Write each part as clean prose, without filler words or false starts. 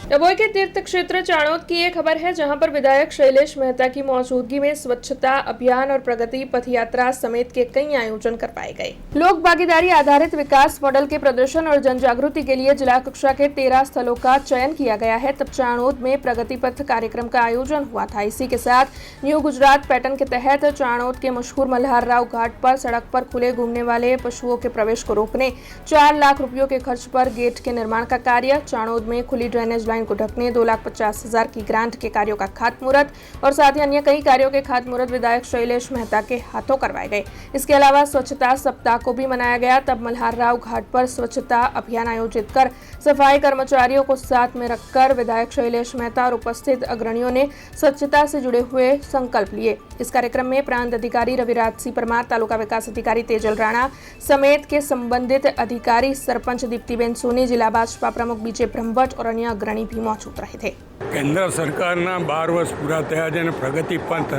डभोई के तीर्थ क्षेत्र चाणोद की एक खबर है, जहां पर विधायक शैलेश मेहता की मौजूदगी में स्वच्छता अभियान और प्रगति पथ यात्रा समेत के कई आयोजन करवाए गए। लोक भागीदारी आधारित विकास मॉडल के प्रदर्शन और जन जागृति के लिए जिला कक्षा के 13 स्थलों का चयन किया गया है। तब चाणोद में प्रगति पथ कार्यक्रम का आयोजन हुआ था। इसी के साथ न्यू गुजरात पैटर्न के तहत चाणोद के मशहूर मल्हार राव घाट पर सड़क पर खुले घूमने वाले पशुओं के प्रवेश को रोकने 4 लाख रुपयों के खर्च पर गेट के निर्माण का कार्य, चाणोद में खुली ड्रेनेज लाइन को ढकने 2,50,000 की ग्रांट के कार्यों का खातमुहूर्त और साथ ही अन्य कई कार्यों के खातमुहूर्त विधायक शैलेश मेहता के हाथों करवाए गए। इसके अलावा स्वच्छता सप्ताह को भी मनाया गया। तब मल्हार राव घाट पर स्वच्छता अभियान आयोजित कर सफाई कर्मचारियों को साथ में रखकर विधायक शैलेश मेहता और उपस्थित अग्रणियों ने स्वच्छता से जुड़े हुए संकल्प लिए। इस कार्यक्रम में प्रांत अधिकारी रविराज सिंह परमार, तालुका विकास अधिकारी तेजल राणा समेत के संबंधित अधिकारी, सरपंच दीप्तिबेन सोनी, जिला भाजपा प्रमुख बीजे ब्रह्मभट्ट और अन्य अग्रणी भी मौजूद रहे थे। केंद्र सरकारना 12 वर्ष पूरा थया छे, प्रगति पंथ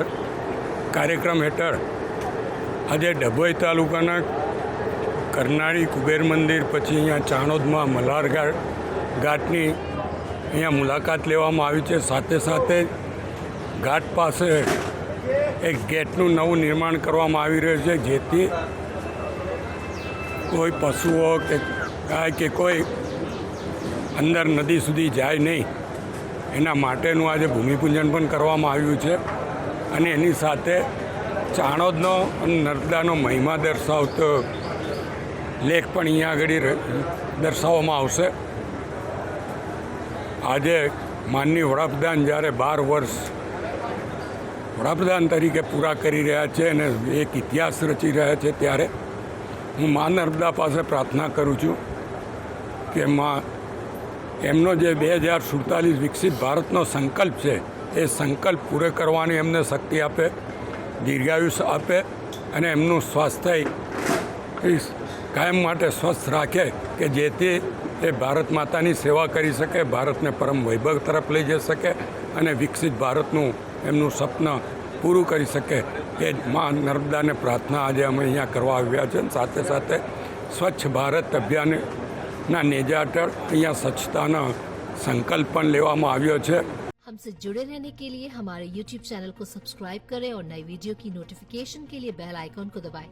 कार्यक्रम हेठळ आज डभोई तालुकाना करनाळी कुबेर मंदिर पछी अहींया चाणोदमां मल्हार घाटनी अहींया मुलाकात लेवामां आवी छे। साथे साथे घाट पासे एक गेटનું નવું નિર્માણ કરવામાં આવી રહ્યું છે, જેથી કોઈ પશુઓ કે ગાય કે કોઈ અંદર નદી સુધી જાય નહીં, એના માટેનું આજે ભૂમિપૂજન પણ કરવામાં આવ્યું છે। અને એની સાથે ચાણોદનો અને નર્મદાનો મહિમા દર્શાવતો લેખ પણ અહીંયા આગળ દર્શાવવામાં આવશે। આજે માનનીય વડાપ્રધાન જ્યારે 12 વર્ષ વડાપ્રધાન તરીકે પૂરા કરી રહ્યા છે અને એક ઇતિહાસ રચી રહ્યા છે, ત્યારે હું મા નર્મદા પાસે પ્રાર્થના કરું છું કે મા એમનો જે 2047 વિકસિત ભારતનો સંકલ્પ છે, એ સંકલ્પ પૂરો કરવાની એમને શક્તિ આપે, દીર્ઘાયુષ્ય આપે અને એમનું સ્વાસ્થ્ય કાયમ માટે સ્વસ્થ રાખે કે જેથી એ ભારત માતાની સેવા કરી શકે, ભારતને પરમ વૈભવ તરફ લઈ જઈ શકે અને વિકસિત ભારતનું એમનું સપના પૂરું કરી શકે। એ મા નર્મદાને પ્રાર્થના આજે અમે અહીંયા કરવા આવ્યા છે। સાથે સાથે સ્વચ્છ ભારત અભિયાનના નેજા હેઠળ અહીંયા સ્વચ્છતાનો સંકલ્પ પણ લેવામાં આવ્યો છે। हमसे जुड़े रहने के लिए हमारे YouTube चैनल को सब्सक्राइब करें और नई वीडियो की नोटिफिकेशन के लिए बेल आइकॉन को दबाएं।